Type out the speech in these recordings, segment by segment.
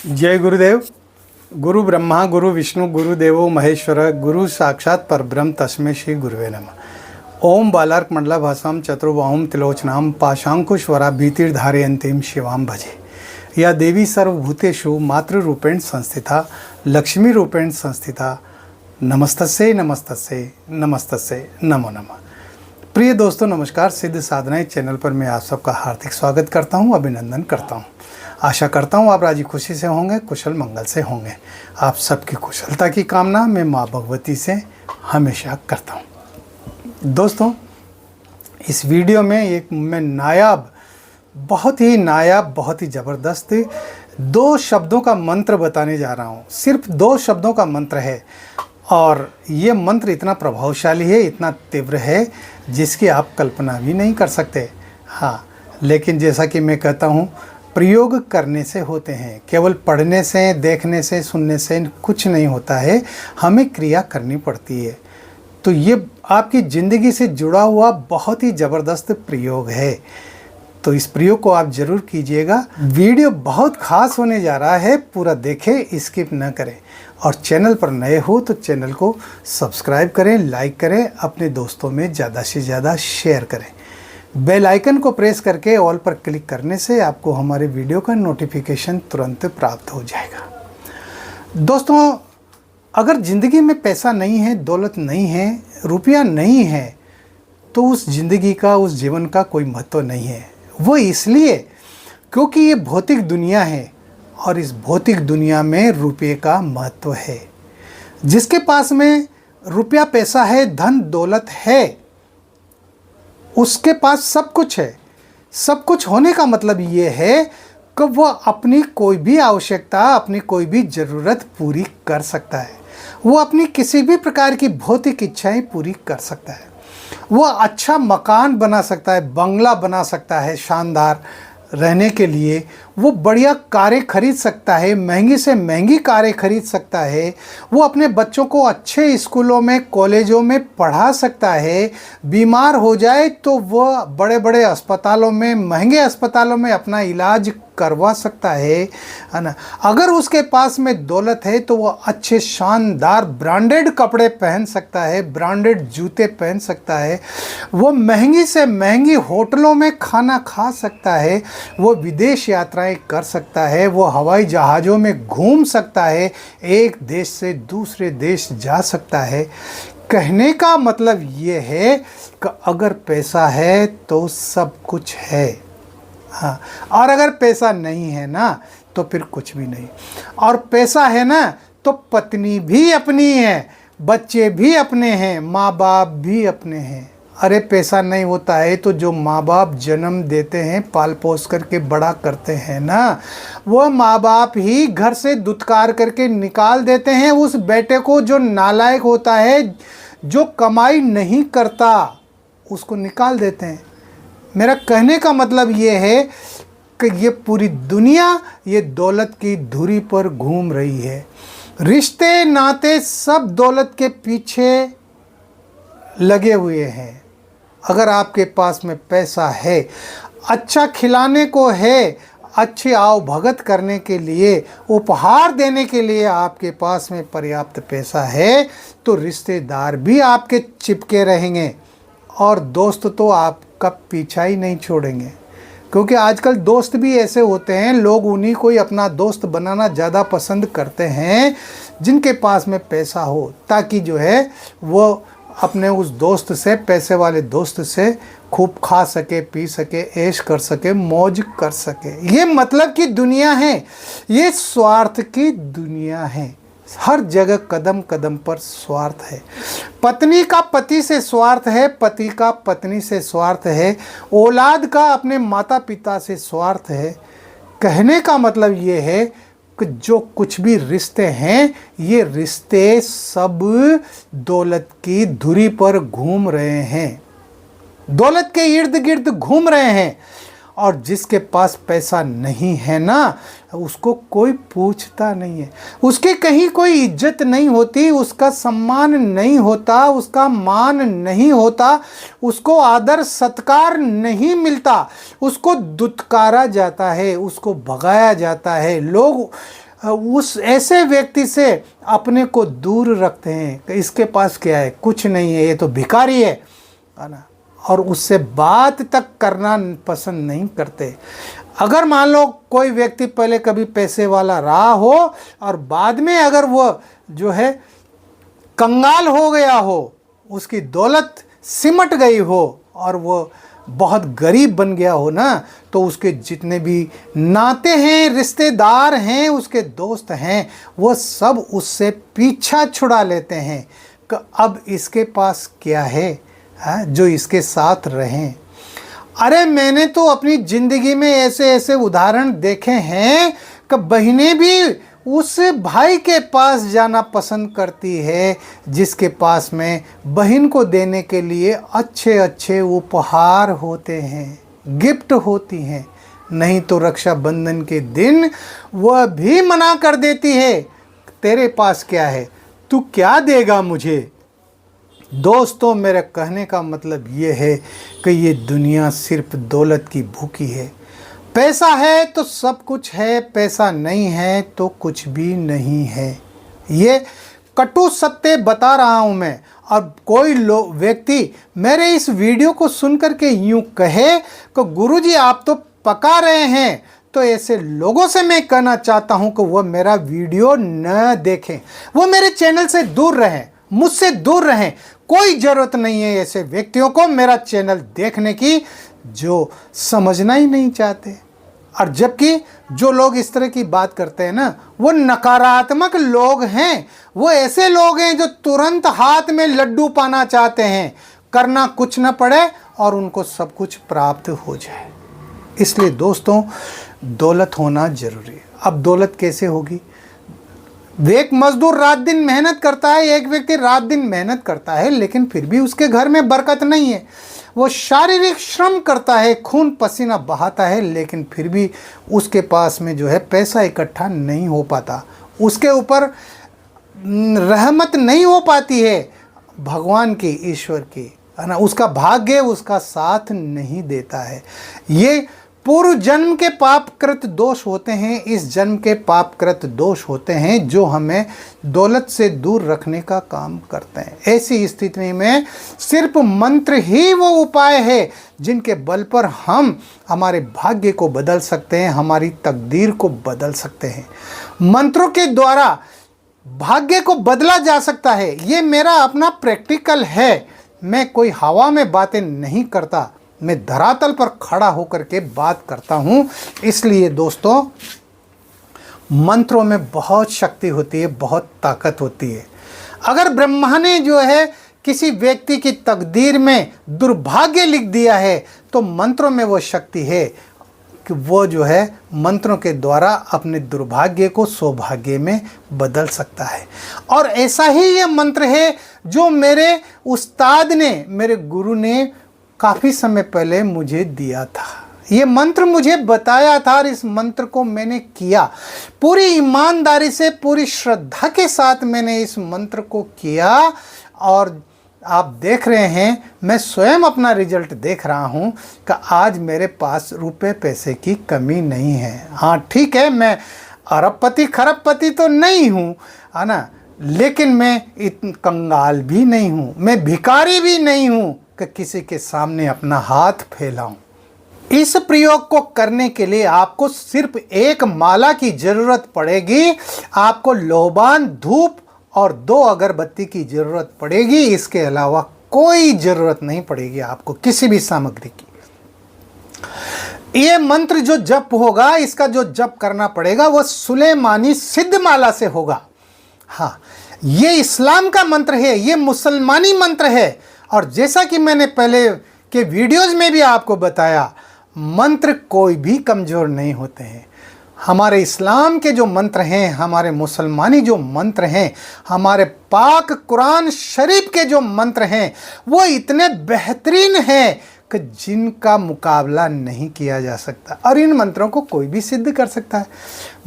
जय गुरुदेव। गुरु ब्रह्मा गुरु विष्णु गुरुदेवो महेश्वर गुरु साक्षात परब्रह्म तस्मै श्री गुरुवे नमः। ओम बालार्क मंडलाभासां चतुर्बाहुं त्रिलोचनां पाशांकुशवरा भीतिर्धारयन्तीं शिवां भजे। या देवी सर्वभूतेषु मातृरूपेण संस्थिता लक्ष्मी रूपेण संस्थिता नमस्तस्यै नमस्तस्यै नमस्तस्यै नमो नमः। प्रिय दोस्तों नमस्कार। सिद्ध साधनाएं चैनल पर मैं आप सबका हार्दिक स्वागत करता हूं, अभिनंदन करता हूं। आशा करता हूं आप राजी खुशी से होंगे, कुशल मंगल से होंगे। आप सबकी कुशलता की कामना मैं माँ भगवती से हमेशा करता हूं। दोस्तों इस वीडियो में मैं बहुत ही ज़बरदस्त दो शब्दों का मंत्र बताने जा रहा हूं। सिर्फ दो शब्दों का मंत्र है और ये मंत्र इतना प्रभावशाली है, इतना तीव्र है जिसकी आप कल्पना भी नहीं कर सकते। हाँ, लेकिन जैसा कि मैं कहता हूँ प्रयोग करने से होते हैं। केवल पढ़ने से, देखने से, सुनने से कुछ नहीं होता है, हमें क्रिया करनी पड़ती है। तो ये आपकी ज़िंदगी से जुड़ा हुआ बहुत ही ज़बरदस्त प्रयोग है। तो इस प्रयोग को आप ज़रूर कीजिएगा। वीडियो बहुत खास होने जा रहा है, पूरा देखें, स्किप न करें। और चैनल पर नए हो तो चैनल को सब्सक्राइब करें, लाइक करें, अपने दोस्तों में ज़्यादा से ज़्यादा शेयर करें। बेल आइकन को प्रेस करके ऑल पर क्लिक करने से आपको हमारे वीडियो का नोटिफिकेशन तुरंत प्राप्त हो जाएगा। दोस्तों अगर ज़िंदगी में पैसा नहीं है, दौलत नहीं है, रुपया नहीं है, तो उस ज़िंदगी का, उस जीवन का कोई महत्व नहीं है। वो इसलिए क्योंकि ये भौतिक दुनिया है और इस भौतिक दुनिया में रुपये का महत्व है। जिसके पास में रुपया पैसा है, धन दौलत है, उसके पास सब कुछ है। सब कुछ होने का मतलब ये है कि वह अपनी कोई भी आवश्यकता, अपनी कोई भी ज़रूरत पूरी कर सकता है। वो अपनी किसी भी प्रकार की भौतिक इच्छाएं पूरी कर सकता है। वह अच्छा मकान बना सकता है, बंगला बना सकता है शानदार रहने के लिए। वो बढ़िया कारें खरीद सकता है, महंगी से महंगी कारें खरीद सकता है। वो अपने बच्चों को अच्छे स्कूलों में, कॉलेजों में पढ़ा सकता है। बीमार हो जाए तो वह बड़े बड़े अस्पतालों में, महंगे अस्पतालों में अपना इलाज करवा सकता है ना। अगर उसके पास में दौलत है तो वह अच्छे शानदार ब्रांडेड कपड़े पहन सकता है, ब्रांडेड जूते पहन सकता है। वो महंगी से महंगी होटलों में खाना खा सकता है। वो विदेश यात्राएं कर सकता है। वो हवाई जहाज़ों में घूम सकता है, एक देश से दूसरे देश जा सकता है। कहने का मतलब ये है कि अगर पैसा है तो सब कुछ है। हाँ, और अगर पैसा नहीं है ना तो फिर कुछ भी नहीं। और पैसा है ना तो पत्नी भी अपनी है, बच्चे भी अपने हैं, माँ बाप भी अपने हैं। अरे पैसा नहीं होता है तो जो माँ बाप जन्म देते हैं, पाल पोस करके बड़ा करते हैं ना, वो माँ बाप ही घर से दुत्कार करके निकाल देते हैं उस बेटे को जो नालायक होता है, जो कमाई नहीं करता, उसको निकाल देते हैं। मेरा कहने का मतलब ये है कि ये पूरी दुनिया ये दौलत की धुरी पर घूम रही है। रिश्ते नाते सब दौलत के पीछे लगे हुए हैं। अगर आपके पास में पैसा है, अच्छा खिलाने को है, अच्छी आओ भगत करने के लिए, उपहार देने के लिए आपके पास में पर्याप्त पैसा है, तो रिश्तेदार भी आपके चिपके रहेंगे और दोस्त तो आपका पीछा ही नहीं छोड़ेंगे। क्योंकि आजकल दोस्त भी ऐसे होते हैं, लोग उन्हीं को ही अपना दोस्त बनाना ज़्यादा पसंद करते हैं जिनके पास में पैसा हो, ताकि जो है वो अपने उस दोस्त से, पैसे वाले दोस्त से खूब खा सके, पी सके, ऐश कर सके, मौज कर सके। ये मतलब की दुनिया है, ये स्वार्थ की दुनिया है। हर जगह कदम कदम पर स्वार्थ है। पत्नी का पति से स्वार्थ है, पति का पत्नी से स्वार्थ है, औलाद का अपने माता पिता से स्वार्थ है। कहने का मतलब ये है कि जो कुछ भी रिश्ते हैं, ये रिश्ते सब दौलत की धुरी पर घूम रहे हैं, दौलत के इर्द गिर्द घूम रहे हैं। और जिसके पास पैसा नहीं है ना, उसको कोई पूछता नहीं है, उसकी कहीं कोई इज्जत नहीं होती, उसका सम्मान नहीं होता, उसका मान नहीं होता, उसको आदर सत्कार नहीं मिलता, उसको दुत्कारा जाता है, उसको भगाया जाता है। लोग उस ऐसे व्यक्ति से अपने को दूर रखते हैं कि इसके पास क्या है, कुछ नहीं है, ये तो भिखारी है ना, और उससे बात तक करना पसंद नहीं करते। अगर मान लो कोई व्यक्ति पहले कभी पैसे वाला रहा हो और बाद में अगर वो जो है कंगाल हो गया हो, उसकी दौलत सिमट गई हो और वो बहुत गरीब बन गया हो ना, तो उसके जितने भी नाते हैं, रिश्तेदार हैं, उसके दोस्त हैं, वो सब उससे पीछा छुड़ा लेते हैं कि अब इसके पास क्या है जो इसके साथ रहें। अरे मैंने तो अपनी ज़िंदगी में ऐसे ऐसे उदाहरण देखे हैं कि बहनें भी उस भाई के पास जाना पसंद करती है जिसके पास में बहन को देने के लिए अच्छे अच्छे उपहार होते हैं, गिफ्ट होती हैं। नहीं तो रक्षाबंधन के दिन वह भी मना कर देती है, तेरे पास क्या है, तू क्या देगा मुझे। दोस्तों, मेरे कहने का मतलब ये है कि ये दुनिया सिर्फ दौलत की भूखी है। पैसा है तो सब कुछ है, पैसा नहीं है तो कुछ भी नहीं है। ये कटु सत्य बता रहा हूँ मैं। अब कोई व्यक्ति मेरे इस वीडियो को सुनकर के यूँ कहे कि गुरुजी आप तो पका रहे हैं, तो ऐसे लोगों से मैं कहना चाहता हूँ कि वो मेरा वीडियो न देखें, वो मेरे चैनल से दूर रहें, मुझसे दूर रहें। कोई ज़रूरत नहीं है ऐसे व्यक्तियों को मेरा चैनल देखने की जो समझना ही नहीं चाहते। और जबकि जो लोग इस तरह की बात करते हैं ना, वो नकारात्मक लोग हैं, वो ऐसे लोग हैं जो तुरंत हाथ में लड्डू पाना चाहते हैं, करना कुछ न पड़े और उनको सब कुछ प्राप्त हो जाए। इसलिए दोस्तों, दौलत होना जरूरी है। अब दौलत कैसे होगी? एक मजदूर रात दिन मेहनत करता है, एक व्यक्ति रात दिन मेहनत करता है, लेकिन फिर भी उसके घर में बरकत नहीं है। वो शारीरिक श्रम करता है, खून पसीना बहाता है, लेकिन फिर भी उसके पास में जो है पैसा इकट्ठा नहीं हो पाता, उसके ऊपर रहमत नहीं हो पाती है भगवान की, ईश्वर की, है ना। उसका भाग्य उसका साथ नहीं देता है। ये पूर्व जन्म के पापकृत दोष होते हैं, इस जन्म के पापकृत दोष होते हैं जो हमें दौलत से दूर रखने का काम करते हैं। ऐसी स्थिति में सिर्फ मंत्र ही वो उपाय है जिनके बल पर हम हमारे भाग्य को बदल सकते हैं, हमारी तकदीर को बदल सकते हैं। मंत्रों के द्वारा भाग्य को बदला जा सकता है। ये मेरा अपना प्रैक्टिकल है, मैं कोई हवा में बातें नहीं करता, मैं धरातल पर खड़ा होकर के बात करता हूं। इसलिए दोस्तों, मंत्रों में बहुत शक्ति होती है, बहुत ताकत होती है। अगर ब्रह्मा ने जो है किसी व्यक्ति की तकदीर में दुर्भाग्य लिख दिया है, तो मंत्रों में वो शक्ति है कि वो जो है मंत्रों के द्वारा अपने दुर्भाग्य को सौभाग्य में बदल सकता है। और ऐसा ही ये मंत्र है जो मेरे उस्ताद ने, मेरे गुरु ने काफ़ी समय पहले मुझे दिया था। ये मंत्र मुझे बताया था और इस मंत्र को मैंने किया पूरी ईमानदारी से, पूरी श्रद्धा के साथ मैंने इस मंत्र को किया। और आप देख रहे हैं, मैं स्वयं अपना रिजल्ट देख रहा हूं कि आज मेरे पास रुपए पैसे की कमी नहीं है। हाँ ठीक है, मैं अरबपति खरबपति तो नहीं हूँ, है ना, लेकिन मैं इतन कंगाल भी नहीं हूँ, मैं भिखारी भी नहीं हूँ कि किसी के सामने अपना हाथ फैलाऊं। इस प्रयोग को करने के लिए आपको सिर्फ एक माला की जरूरत पड़ेगी, आपको लोबान, धूप और 2 अगरबत्ती की जरूरत पड़ेगी। इसके अलावा कोई जरूरत नहीं पड़ेगी आपको किसी भी सामग्री की। ये मंत्र जो जप होगा, इसका जो जप करना पड़ेगा वो सुलेमानी सिद्ध माला से होगा। हाँ, ये इस्लाम का मंत्र है, ये मुसलमानी मंत्र है। और जैसा कि मैंने पहले के वीडियोस में भी आपको बताया, मंत्र कोई भी कमज़ोर नहीं होते हैं। हमारे इस्लाम के जो मंत्र हैं, हमारे मुसलमानी जो मंत्र हैं, हमारे पाक कुरान शरीफ के जो मंत्र हैं, वो इतने बेहतरीन हैं कि जिनका मुकाबला नहीं किया जा सकता। और इन मंत्रों को कोई भी सिद्ध कर सकता है।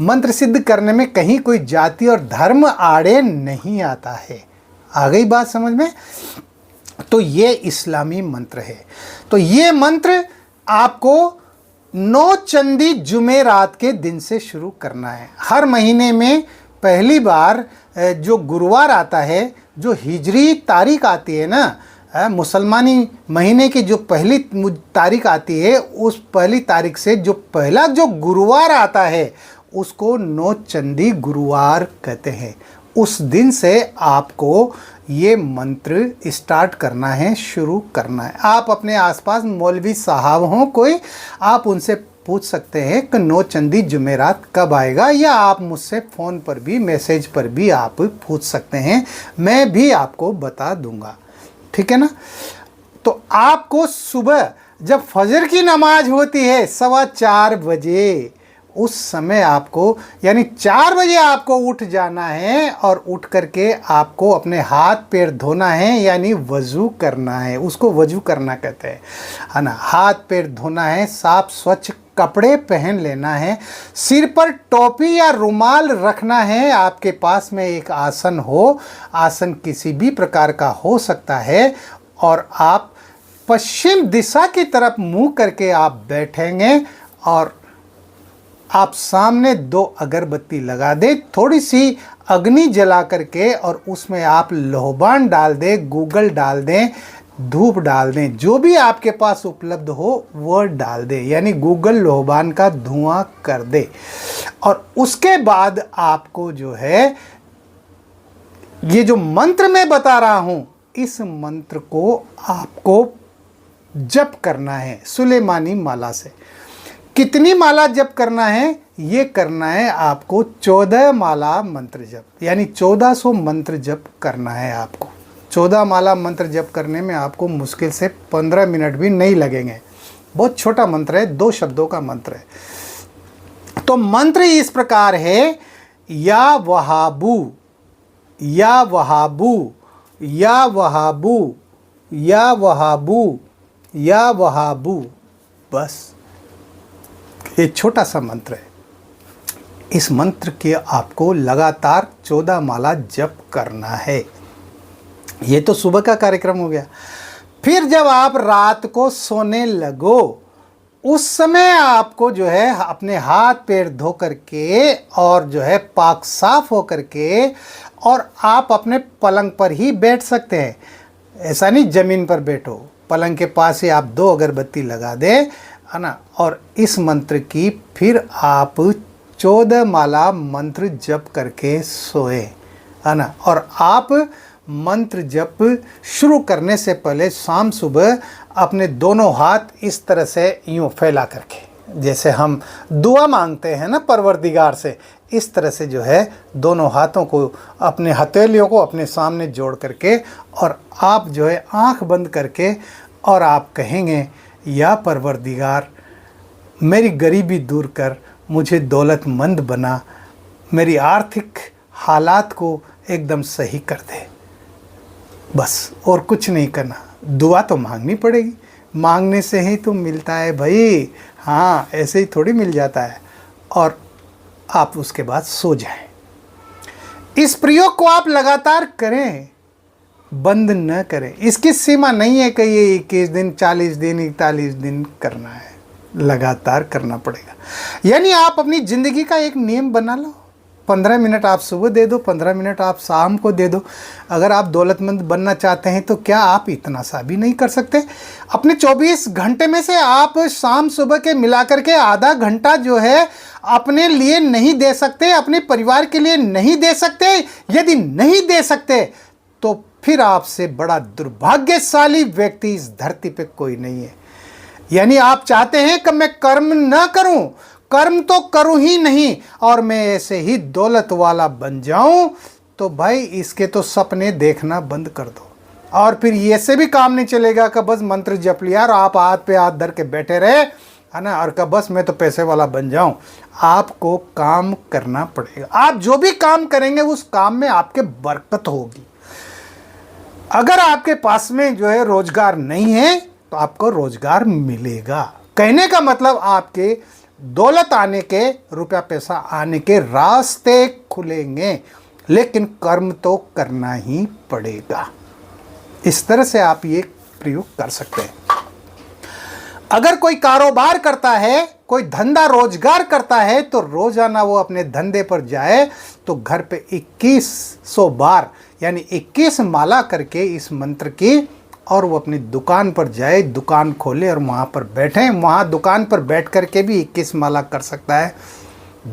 मंत्र सिद्ध करने में कहीं कोई जाति और धर्म आड़े नहीं आता है। आ गई बात समझ में? तो ये इस्लामी मंत्र है। तो ये मंत्र आपको 9 चंदी जुमेरात के दिन से शुरू करना है। हर महीने में पहली बार जो गुरुवार आता है, जो हिजरी तारीख आती है ना, मुसलमानी महीने की जो पहली तारीख आती है, उस पहली तारीख से जो पहला जो गुरुवार आता है उसको 9 चंदी गुरुवार कहते हैं। उस दिन से आपको ये मंत्र स्टार्ट करना है, शुरू करना है। आप अपने आसपास मौलवी साहब हों कोई, आप उनसे पूछ सकते हैं कि 9 चंदी जुमेरात कब आएगा, या आप मुझसे फ़ोन पर भी, मैसेज पर भी आप पूछ सकते हैं, मैं भी आपको बता दूंगा। ठीक है ना। तो आपको सुबह जब फजर की नमाज होती है 4:15 बजे, उस समय आपको यानी 4 बजे आपको उठ जाना है, और उठ करके आपको अपने हाथ पैर धोना है, यानी वज़ू करना है। उसको वज़ू करना कहते हैं, है ना। हाथ पैर धोना है, साफ स्वच्छ कपड़े पहन लेना है, सिर पर टोपी या रुमाल रखना है। आपके पास में एक आसन हो, आसन किसी भी प्रकार का हो सकता है, और आप पश्चिम दिशा की तरफ मुंह करके आप बैठेंगे, और आप सामने 2 अगरबत्ती लगा दें, थोड़ी सी अग्नि जला करके, और उसमें आप लोहबान डाल दें, गूगल डाल दें, धूप डाल दें, जो भी आपके पास उपलब्ध हो वो डाल दें, यानी गूगल लोहबान का धुआं कर दे। और उसके बाद आपको जो है ये जो मंत्र मैं बता रहा हूं, इस मंत्र को आपको जप करना है सुलेमानी माला से। कितनी माला जप करना है? ये करना है आपको 14 माला मंत्र जप, यानी 1400 मंत्र जप करना है आपको। 14 माला मंत्र जप करने में आपको मुश्किल से 15 मिनट भी नहीं लगेंगे। बहुत छोटा मंत्र है, 2 शब्दों का मंत्र है। तो मंत्र इस प्रकार है, या वहाबू, या वहाबू, या वहाबू, या वहाबू, या वहाबू। बस ये छोटा सा मंत्र है। इस मंत्र के आपको लगातार 14 माला जप करना है। ये तो सुबह का कार्यक्रम हो गया। फिर जब आप रात को सोने लगो, उस समय आपको जो है अपने हाथ पैर धो करके, और जो है पाक साफ हो करके, और आप अपने पलंग पर ही बैठ सकते हैं। ऐसा नहीं जमीन पर बैठो, पलंग के पास ही आप 2 अगरबत्ती लगा दें, है ना। और इस मंत्र की फिर आप 14 माला मंत्र जप करके सोए, है ना। और आप मंत्र जप शुरू करने से पहले शाम सुबह अपने दोनों हाथ इस तरह से यूँ फैला करके, जैसे हम दुआ मांगते हैं ना परवरदिगार से, इस तरह से जो है दोनों हाथों को, अपने हथेलियों को अपने सामने जोड़ करके, और आप जो है आंख बंद करके, और आप कहेंगे, या परवरदिगार मेरी गरीबी दूर कर, मुझे दौलतमंद बना, मेरी आर्थिक हालात को एकदम सही कर दे। बस और कुछ नहीं करना। दुआ तो मांगनी पड़ेगी, मांगने से ही तो मिलता है भाई। हाँ, ऐसे ही थोड़ी मिल जाता है। और आप उसके बाद सो जाएं। इस प्रयोग को आप लगातार करें, बंद न करें। इसकी सीमा नहीं है कि ये 21 दिन, 40 दिन, 41 दिन करना है, लगातार करना पड़ेगा। यानी आप अपनी ज़िंदगी का एक नियम बना लो। 15 मिनट आप सुबह दे दो, 15 मिनट आप शाम को दे दो। अगर आप दौलतमंद बनना चाहते हैं तो क्या आप इतना सा भी नहीं कर सकते? अपने 24 घंटे में से आप शाम सुबह के मिलाकर के आधा घंटा जो है अपने लिए नहीं दे सकते, अपने परिवार के लिए नहीं दे सकते? यदि नहीं दे सकते तो फिर आपसे बड़ा दुर्भाग्यशाली व्यक्ति इस धरती पे कोई नहीं है। यानी आप चाहते हैं कि मैं कर्म न करूं, कर्म तो करूं ही नहीं, और मैं ऐसे ही दौलत वाला बन जाऊं, तो भाई इसके तो सपने देखना बंद कर दो। और फिर ये से भी काम नहीं चलेगा कि बस मंत्र जप लिया और आप हाथ पे हाथ धर के बैठे रहे, है ना, और कब बस मैं तो पैसे वाला बन जाऊं। आपको काम करना पड़ेगा। आप जो भी काम करेंगे उस काम में आपके बरकत होगी। अगर आपके पास में जो है रोजगार नहीं है तो आपको रोजगार मिलेगा। कहने का मतलब आपके दौलत आने के, रुपया पैसा आने के रास्ते खुलेंगे, लेकिन कर्म तो करना ही पड़ेगा। इस तरह से आप ये प्रयोग कर सकते हैं। अगर कोई कारोबार करता है कोई धंधा रोजगार करता है तो रोजाना वो अपने धंधे पर जाए तो घर पे 2100 बार यानी 21 माला करके इस मंत्र की, और वो अपनी दुकान पर जाए, दुकान खोले और वहाँ पर बैठे, वहाँ दुकान पर बैठ करके भी 21 माला कर सकता है।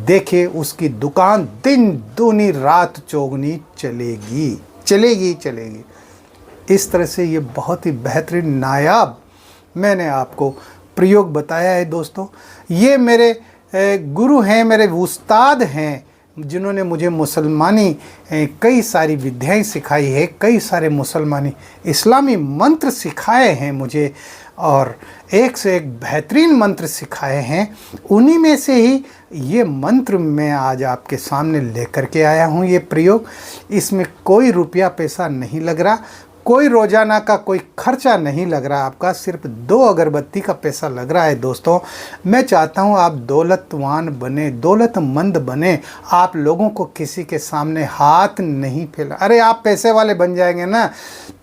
देखिए उसकी दुकान दिन दूनी रात चौगनी चलेगी चलेगी चलेगी। इस तरह से ये बहुत ही बेहतरीन नायाब मैंने आपको प्रयोग बताया है दोस्तों। ये मेरे गुरु हैं, मेरे उस्ताद हैं, जिन्होंने मुझे मुसलमानी कई सारी विद्याएं सिखाई है, कई सारे मुसलमानी इस्लामी मंत्र सिखाए हैं मुझे, और एक से एक बेहतरीन मंत्र सिखाए हैं। उन्हीं में से ही ये मंत्र मैं आज आपके सामने लेकर के आया हूँ। ये प्रयोग, इसमें कोई रुपया पैसा नहीं लग रहा, कोई रोजाना का कोई खर्चा नहीं लग रहा आपका, सिर्फ 2 अगरबत्ती का पैसा लग रहा है दोस्तों। मैं चाहता हूं आप दौलतवान बने, दौलतमंद बने, आप लोगों को किसी के सामने हाथ नहीं फैला। अरे आप पैसे वाले बन जाएंगे ना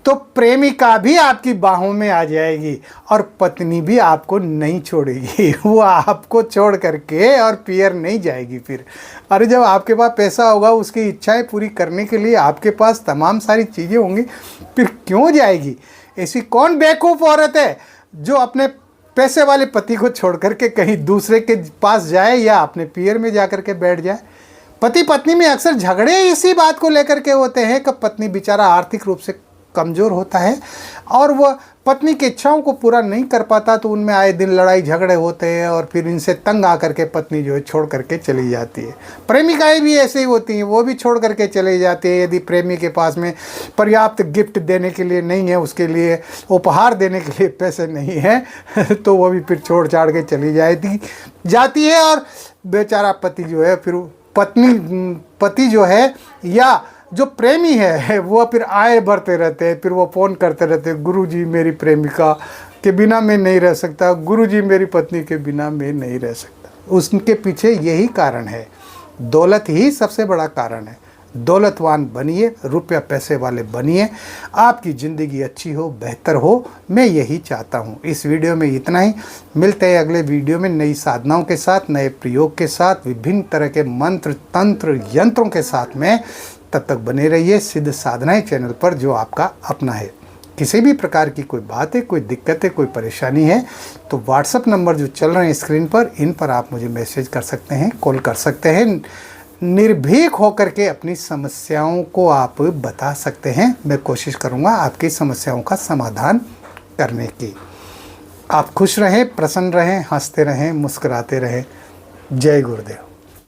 तो प्रेमिका भी आपकी बाहों में आ जाएगी और पत्नी भी आपको नहीं छोड़ेगी, वो आपको छोड़ करके और पियर नहीं जाएगी फिर। अरे जब आपके पास पैसा होगा, उसकी इच्छाएं पूरी करने के लिए आपके पास तमाम सारी चीज़ें होंगी, फिर क्यों जाएगी? ऐसी कौन बेवकूफ़ औरत है जो अपने पैसे वाले पति को छोड़ करके कहीं दूसरे के पास जाए या अपने पियर में जा कर के बैठ जाए? पति पत्नी में अक्सर झगड़े इसी बात को लेकर के होते हैं कि पत्नी बेचारा आर्थिक रूप से कमज़ोर होता है और वह पत्नी की इच्छाओं को पूरा नहीं कर पाता, तो उनमें आए दिन लड़ाई झगड़े होते हैं और फिर इनसे तंग आकर के पत्नी जो है छोड़ करके चली जाती है। प्रेमिकाएं भी ऐसे ही होती हैं, वो भी छोड़ करके चली जाती है। यदि प्रेमी के पास में पर्याप्त गिफ्ट देने के लिए नहीं है, उसके लिए उपहार देने के लिए पैसे नहीं है तो वो भी फिर छोड़ छाड़ के चली जाती है और बेचारा पति जो है फिर पति जो है या जो प्रेमी है वो फिर आए बढ़ते रहते हैं, फिर वो फ़ोन करते रहते हैं, गुरुजी मेरी प्रेमिका के बिना मैं नहीं रह सकता, गुरुजी मेरी पत्नी के बिना मैं नहीं रह सकता। उसके पीछे यही कारण है, दौलत ही सबसे बड़ा कारण है। दौलतवान बनिए, रुपया पैसे वाले बनिए, आपकी ज़िंदगी अच्छी हो, बेहतर हो, मैं यही चाहता हूँ। इस वीडियो में इतना ही। मिलते हैं अगले वीडियो में नई साधनाओं के साथ, नए प्रयोग के साथ, विभिन्न तरह के मंत्र तंत्र यंत्रों के साथ में। तब तक बने रहिए सिद्ध साधनाएं चैनल पर, जो आपका अपना है। किसी भी प्रकार की कोई बात है, कोई दिक्कत है, कोई परेशानी है तो व्हाट्सएप नंबर जो चल रहे हैं स्क्रीन पर, इन पर आप मुझे मैसेज कर सकते हैं, कॉल कर सकते हैं। निर्भीक होकर के अपनी समस्याओं को आप बता सकते हैं। मैं कोशिश करूंगा आपकी समस्याओं का समाधान करने की। आप खुश रहें, प्रसन्न रहें, हंसते रहें, मुस्कुराते रहें। जय गुरुदेव।